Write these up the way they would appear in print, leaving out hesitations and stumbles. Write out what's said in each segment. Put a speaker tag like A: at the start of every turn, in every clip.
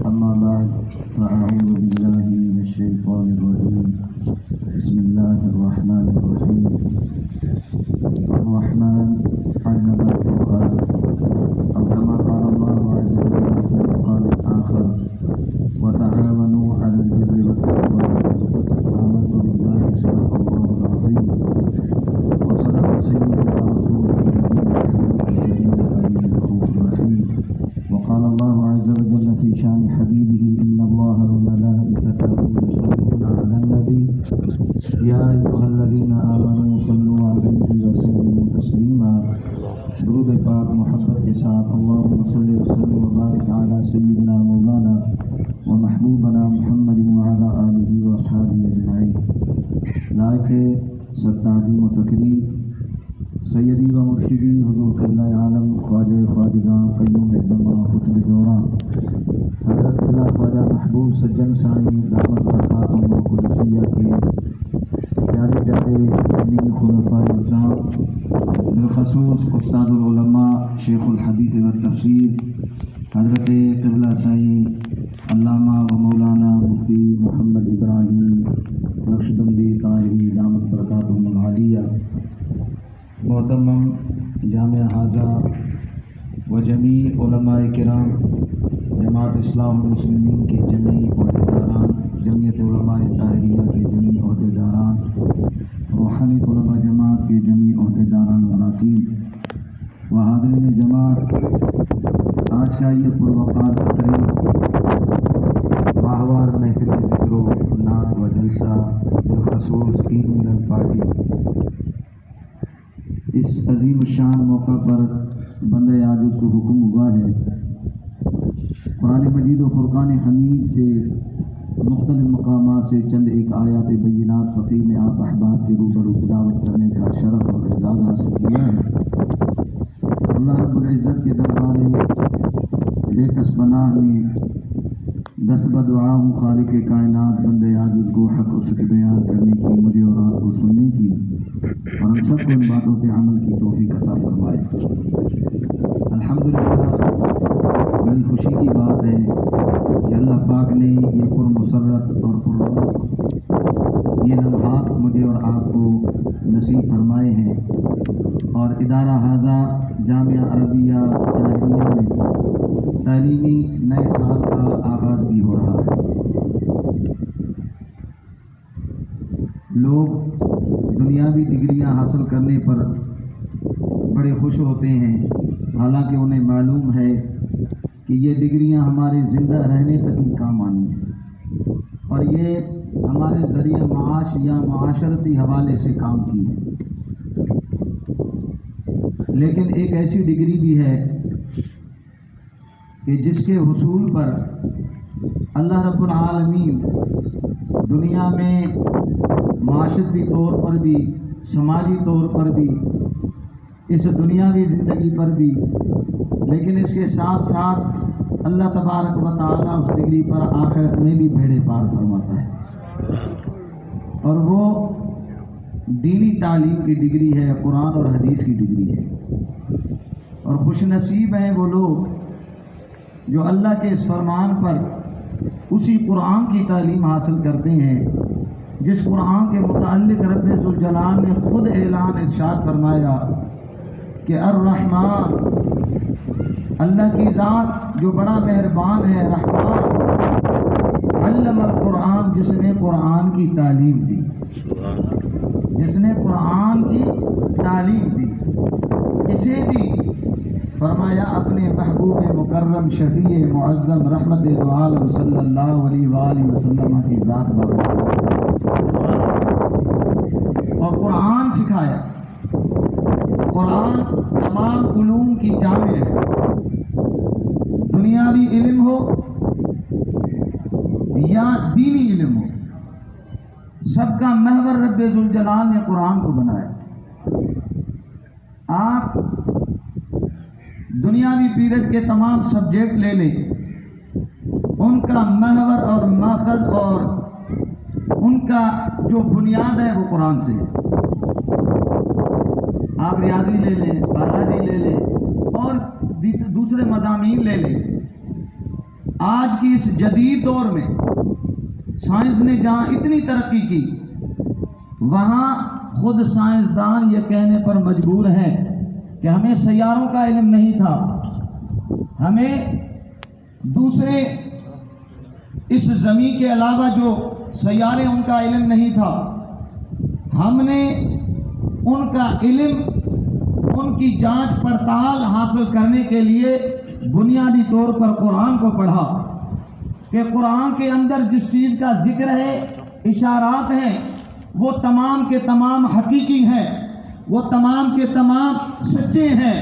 A: أما بعد فأعوذ بالله من الشيطان الرجيم بسم الله الرحمن الرحيم الرحمن علم القرآن أو كما قال الله عز وجل في مقام آخر وتعاونوا على البر والتقوى آمنت بالله صدق الله العظيم وصدق سيدنا رسوله وقال الله عز وجل في شان حبيبه إن الله وملائكته يصلون على النبي يا أيها الذين آمنوا صلوا عليه وسلموا تسليما درود پاک محبت کے ساتھ اللهم صل وسلم وبارك على سيدنا مولانا ومحبوبنا محمد وعلى آله وأصحابه أجمعين. لائق تعظیم و تکریم سیدی و مرشدی حضور قبلہ عالم خواجہ خواجگاں قیوم زمان قطب دوران حضرت اللہ خواجہ محبوب سجن سائی دعوت برکاتہ و قدسیہ کے پیارے پیارے امین خلفاء اعظام بالخصوص استاد العلماء شیخ الحدیث و تفسیر حضرت قبلہ سائی علامہ و مولانا مفتی محمد ابراہیم نقشبندی طاہری دامت برکاتہم العالیہ، محترم جامعہ حاضہ و جمیع علماء کرام، جماعت اصلاح المسلمین کے جمیع عہدیداران، جمعیت علماء طاہریہ کے جمیع عہدیداران، روحانی طلباء جماعت کے جمیع عہدیداران وراکین و حاضرین جماعت، آج کا یہ پروقار تقریب ماہوار محفل ذکر و نعت و جلسہ بالخصوص عید ملن پارٹی، اس عظیم الشان موقع پر بندہ عاجز کو حکم ہوا ہے قرآن مجید و فرقان حمید سے مختلف مقامات سے چند ایک آیات بینات فقیر نے آپ احباب کے روبرو تلاوت کرنے کا شرف اور اعزاز حاصل کیا ہے. اللہ رب العزت کے دربار بے کس پناہ میں دس بدعا ہوں خالق کائنات بندے عاجز کو حق و سچ بیان کرنے کی، مجھے اور آپ کو سننے کی اور ہم سب کو ان باتوں پہ عمل کی توفیق عطا فرمائے. الحمدللہ بڑی خوشی کی بات ہے کہ اللہ پاک نے یہ پرمسرت اور پررونق یہ لمحات مجھے اور آپ کو نصیب فرمائے ہیں، اور ادارہ حاضہ جامعہ عربیہ طاہریہ میں تعلیمی نئے سال کا آغاز بھی ہو رہا ہے. لوگ دنیاوی ڈگریاں حاصل کرنے پر بڑے خوش ہوتے ہیں، حالانکہ انہیں معلوم ہے کہ یہ ڈگریاں ہمارے زندہ رہنے تک ہی کام آنی ہیں اور یہ ہمارے ذریعہ معاش یا معاشرتی حوالے سے کام کی ہے. لیکن ایک ایسی ڈگری بھی ہے کہ جس کے حصول پر اللہ رب العالمین دنیا میں معاشرتی طور پر بھی، سماجی طور پر بھی، اس دنیاوی زندگی پر بھی، لیکن اس کے ساتھ ساتھ اللہ تبارک و تعالیٰ اس ڈگری پر آخرت میں بھی بیڑے پار فرماتا ہے، اور وہ دینی تعلیم کی ڈگری ہے، قرآن اور حدیث کی ڈگری ہے. اور خوش نصیب ہیں وہ لوگ جو اللہ کے اس فرمان پر اسی قرآن کی تعلیم حاصل کرتے ہیں جس قرآن کے متعلق رب ذوالجلال نے خود اعلان ارشاد فرمایا کہ الرحمن، اللہ کی ذات جو بڑا مہربان ہے، رحمان، علم القرآن، جس نے قرآن کی تعلیم دی، جس نے قرآن کی تعلیم دی. کسے دی؟ فرمایا اپنے محبوب مکرم شفیع معظم رحمت دو عالم صلی اللہ علیہ وآلہ وسلم کی ذات بابرکات، اور قرآن سکھایا. قرآن تمام علوم کی جامع ہے، دنیاوی علم ہو یا دینی علم ہو، سب کا محور رب ذوالجلال نے قرآن کو بنایا. آپ دنیاوی پیریڈ کے تمام سبجیکٹ لے لیں، ان کا محور اور ماخذ اور ان کا جو بنیاد ہے وہ قرآن سے ہے. آپ ریاضی لے لیں، بایولوجی لے لیں اور دوسرے مضامین لے لیں، آج کی اس جدید دور میں سائنس نے جہاں اتنی ترقی کی، وہاں خود سائنسدان یہ کہنے پر مجبور ہیں کہ ہمیں سیاروں کا علم نہیں تھا، ہمیں دوسرے اس زمین کے علاوہ جو سیارے ان کا علم نہیں تھا، ہم نے ان کا علم، ان کی جانچ پڑتال حاصل کرنے کے لیے بنیادی طور پر قرآن کو پڑھا کہ قرآن کے اندر جس چیز کا ذکر ہے، اشارات ہیں، وہ تمام کے تمام حقیقی ہیں، وہ تمام کے تمام سچے ہیں۔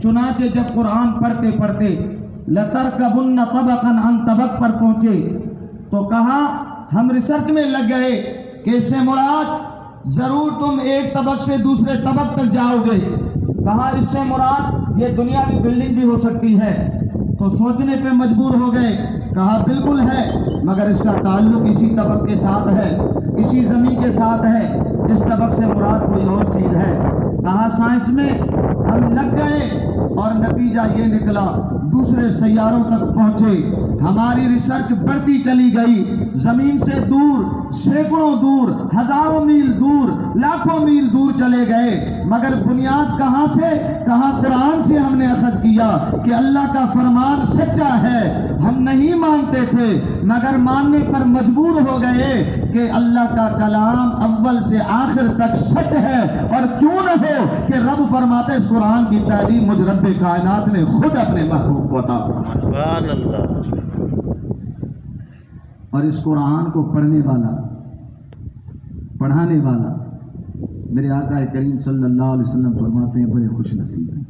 A: چنانچہ جب قرآن پڑھتے پڑھتے لَتَرْكَبُنَّ طَبَقًا عَنْ طَبَقٍ پر پہنچے تو کہا، ہم ریسرچ میں لگ گئے کہ اس سے مراد ضرور تم ایک طبق سے دوسرے طبق تک جاؤ گے۔ کہا اس سے مراد یہ دنیاوی بلڈنگ بھی ہو سکتی ہے۔ تو سوچنے پہ مجبور ہو گئے، کہا بالکل ہے، مگر اس کا تعلق اسی طبق کے ساتھ ہے، اسی زمین کے ساتھ ہے، اس طبق سے مراد کوئی اور چیز ہے۔ کہا سائنس میں ہم لگ گئے اور نتیجہ یہ نکلا، دوسرے سیاروں تک پہنچے، ہماری ریسرچ بڑھتی چلی گئی، زمین سے دور، سینکڑوں دور، ہزاروں میل دور، لاکھوں میل دور چلے گئے، مگر بنیاد کہاں سے؟ کہاں قرآن سے ہم نے اخذ کیا کہ اللہ کا فرمان سچا ہے۔ ہم نہیں مانتے تھے مگر ماننے پر مجبور ہو گئے کہ اللہ کا کلام اول سے آخر تک سچ ہے، اور کیوں نہ ہو کہ رب فرماتے ہیں قرآن کی تعلیم مجھ رب کائنات نے خود اپنے محبوب کو عطا فرمائی۔ سبحان اللہ۔ اور اس قرآن کو پڑھنے والا، پڑھانے والا میرے آقا کریم صلی اللہ علیہ وسلم فرماتے ہیں بڑے خوش نصیب ہیں۔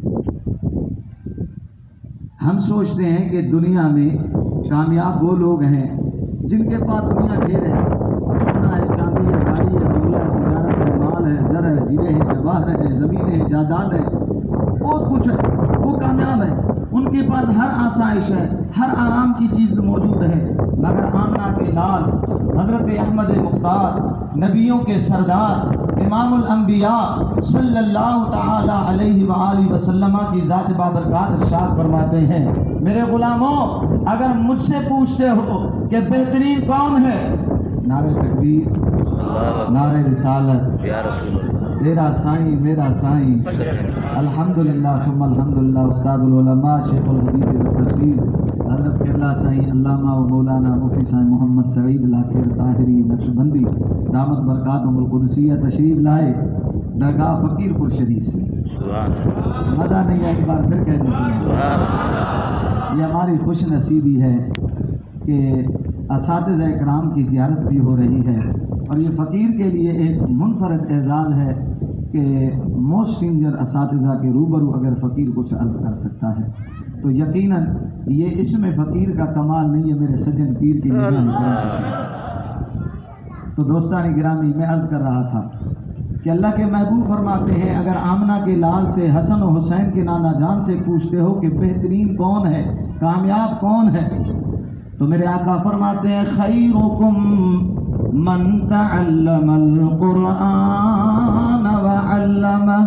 A: ہم سوچتے ہیں کہ دنیا میں کامیاب وہ لوگ ہیں جن کے پاس دنیا ڈھیر ہے، سونا ہے، چاندی ہے، گاڑی ہے، بنگلہ ہے، تجارت ہے، مال ہے، زر ہے، جیرے ہیں، جواہر ہیں، زمینیں ہیں، جائیداد ہے، بہت کچھ ہے، وہ کامیاب ہے، ان کے پاس ہر آسائش ہے، ہر آرام کی چیز موجود ہے، مگر آمنہ کے لال حضرت احمد مختار، نبیوں کے سردار، امام الانبیاء صلی اللہ تعالی علیہ وآلہ وسلم کی ذات بابرکات ارشاد فرماتے ہیں، میرے غلاموں اگر مجھ سے پوچھتے ہو کہ بہترین کون ہے، نعرہ تکبیر، نعرہ رسالت، یا رسول اللہ، تیرا سائیں میرا سائیں، الحمدللہ ثم الحمدللہ، استاد العلماء شیخ الحدیث والتفسیر حضرت قبلہ سائیں علامہ و مولانا مفتی سائیں محمد سعید لاکھیر طاہری نقشبندی دامت برکاتہم القدسیہ تشریف لائے درگاہ فقیر پور شریف سے۔ مزہ نہیں ہے، ایک بار پھر کہہ دیجیے۔ یہ ہماری خوش نصیبی ہے کہ اساتذہ اکرام کی زیارت بھی ہو رہی ہے، اور یہ فقیر کے لیے ایک منفرد اعزاز ہے کہ موسٹ سینئر اساتذہ کے روبرو اگر فقیر کچھ عرض کر سکتا ہے تو یقیناً یہ اس میں فقیر کا کمال نہیں ہے، میرے سجن پیر کی نگاہ۔ تو دوستان گرامی، میں عرض کر رہا تھا کہ اللہ کے محبوب فرماتے ہیں اگر آمنہ کے لال سے، حسن و حسین کے نانا جان سے پوچھتے ہو کہ بہترین کون ہے، کامیاب کون ہے، تو میرے آقا فرماتے ہیں خیرکم من تعلم القرآن وعلمہ۔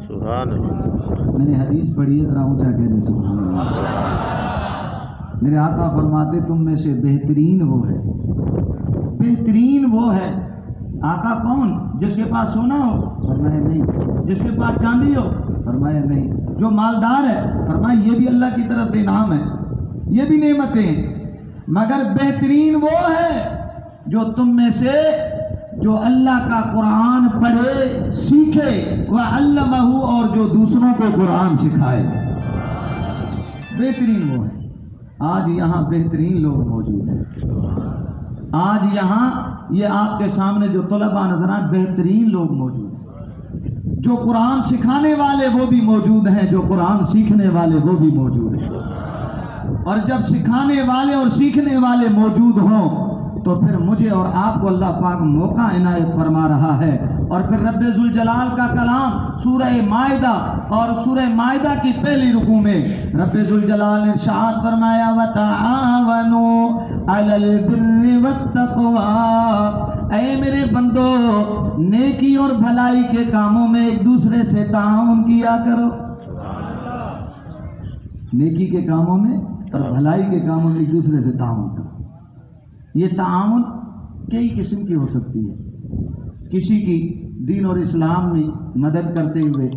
A: سبحان اللہ۔ میں نے حدیث پڑھی ہے، ذرا اونچا کہہ دیں سبحان اللہ۔ میرے آقا فرماتے تم میں سے بہترین وہ ہے، بہترین وہ ہے۔ آقا کون؟ جس کے پاس سونا ہو؟ فرمایا نہیں۔ جس کے پاس چاندی ہو؟ فرمایا نہیں۔ جو مالدار ہے؟ فرمایا یہ بھی اللہ کی طرف سے انعام ہے، یہ بھی نعمتیں ہیں، مگر بہترین وہ ہے جو تم میں سے جو اللہ کا قرآن پڑھے، سیکھے، وعلمہ، اور جو دوسروں کو قرآن سکھائے، بہترین وہ ہے۔ آج یہاں بہترین لوگ موجود ہیں، آج یہاں یہ آپ کے سامنے جو طلباء نظر آئے، بہترین لوگ موجود ہیں، جو قرآن سکھانے والے وہ بھی موجود ہیں، جو قرآن سیکھنے والے وہ بھی موجود ہیں، اور جب سکھانے والے اور سیکھنے والے موجود ہوں تو پھر مجھے اور آپ کو اللہ پاک موقع عنایت فرما رہا ہے۔ اور پھر رب ذوالجلال کا کلام سورہ مائدہ، اور سورہ مائدہ کی پہلی رکوع میں رب ذوالجلال نے ارشاد فرمایا وَتَعَاوَنُوا عَلَى الْبِرِّ وَالتَّقْوَىٰ، اے میرے بندو نیکی اور بھلائی کے کاموں میں ایک دوسرے سے تعاون کیا کرو، نیکی کے کاموں میں اور بھلائی کے کاموں میں ایک دوسرے سے تعاون کرو۔ یہ تعاون کئی قسم کی ہو سکتی ہے، کسی کی دین اور اسلام میں مدد کرتے ہوئے،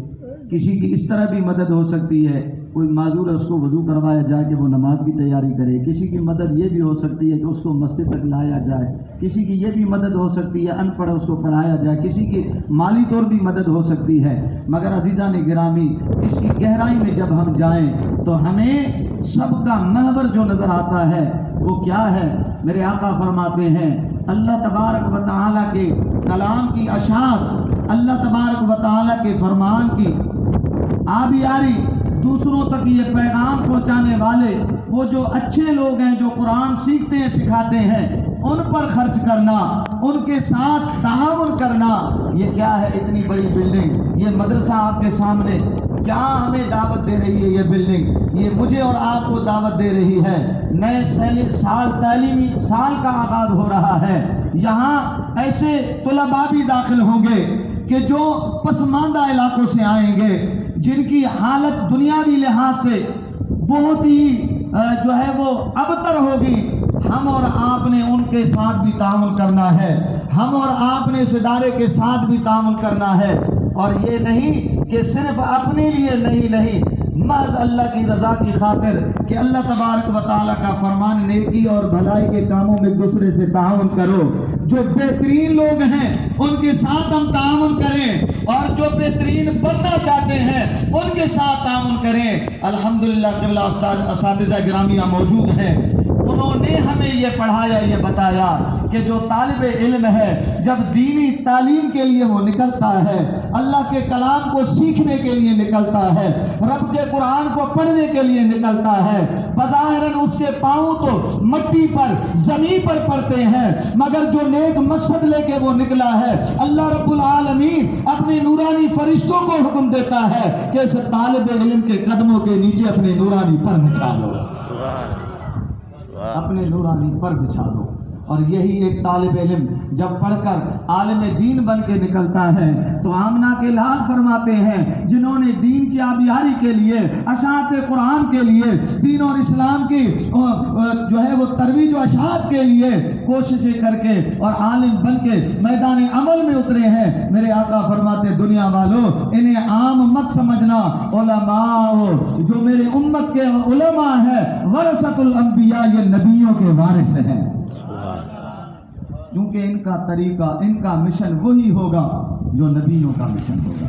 A: کسی کی اس طرح بھی مدد ہو سکتی ہے، کوئی معذور ہے اس کو وضو کروایا جائے کہ وہ نماز کی تیاری کرے، کسی کی مدد یہ بھی ہو سکتی ہے کہ اس کو مسجد تک لایا جائے، کسی کی یہ بھی مدد ہو سکتی ہے ان پڑھ اس کو پڑھایا جائے، کسی کی مالی طور بھی مدد ہو سکتی ہے۔ مگر عزیزان گرامی، اس کی گہرائی میں جب ہم جائیں تو ہمیں سب کا محور جو نظر آتا ہے وہ کیا ہے؟ میرے آقا فرماتے ہیں اللہ تبارک و تعالیٰ کے کلام کی اشاعت، اللہ تبارک و تعالیٰ کے فرمان کی آبیاری، دوسروں تک یہ پیغام پہنچانے والے وہ جو اچھے لوگ ہیں جو قرآن سیکھتے ہیں سکھاتے ہیں، ان پر خرچ کرنا، ان کے ساتھ تعاون کرنا۔ یہ کیا ہے؟ اتنی بڑی بلڈنگ، یہ مدرسہ آپ کے سامنے کیا ہمیں دعوت دے رہی ہے؟ یہ بلڈنگ یہ مجھے اور آپ کو دعوت دے رہی ہے۔ نئے تعلیمی سال کا آغاز ہو رہا ہے، یہاں ایسے طلباء بھی داخل ہوں گے کہ جو پسماندہ علاقوں سے آئیں گے، جن کی حالت دنیاوی لحاظ سے بہت ہی جو ہے وہ ابتر ہوگی۔ ہم اور آپ نے ان کے ساتھ بھی تعاون کرنا ہے، ہم اور آپ نے اس ادارے کے ساتھ بھی تعاون کرنا ہے، اور یہ نہیں کہ صرف اپنے لیے نہیں، محض اللہ کی رضا کی خاطر کہ اللہ تبارک و تعالیٰ کا فرمان نیکی اور بھلائی کے کاموں میں دوسرے سے تعاون کرو۔ جو بہترین لوگ ہیں ان کے ساتھ ہم تعاون کریں، اور جو بہترین بننا چاہتے ہیں ان کے ساتھ تعاون کریں۔ الحمدللہ قبلہ اساتذہ گرامیہ موجود ہیں، انہوں نے ہمیں یہ پڑھایا، یہ بتایا کہ جو طالب علم ہے جب دینی تعلیم کے لیے وہ نکلتا ہے، اللہ کے کلام کو سیکھنے کے لیے نکلتا ہے، رب کے قرآن کو پڑھنے کے لیے نکلتا ہے، بظاہراً اس کے پاؤں تو مٹی پر زمین پر پڑتے ہیں، مگر جو نیک مقصد لے کے وہ نکلا ہے، اللہ رب العالمین اپنے نورانی فرشتوں کو حکم دیتا ہے کہ اس طالب علم کے قدموں کے نیچے اپنے نورانی پر بچھا دو، اپنے نورانی پر بچھا دو۔ اور یہی ایک طالب علم جب پڑھ کر عالم دین بن کے نکلتا ہے تو آمنہ کے لال فرماتے ہیں جنہوں نے دین کی آبیاری کے لیے، اشاعت قرآن کے لیے، دین اور اسلام کی جو ہے وہ ترویج و اشاعت کے لیے کوششیں کر کے اور عالم بن کے میدان عمل میں اترے ہیں، میرے آقا فرماتے دنیا والوں انہیں عام مت سمجھنا، علماء جو میرے امت کے علماء ہیں ورثۃ الانبیاء، یہ نبیوں کے وارث ہیں، کیونکہ ان کا طریقہ، ان کا مشن وہی ہوگا جو نبیوں کا مشن ہوگا۔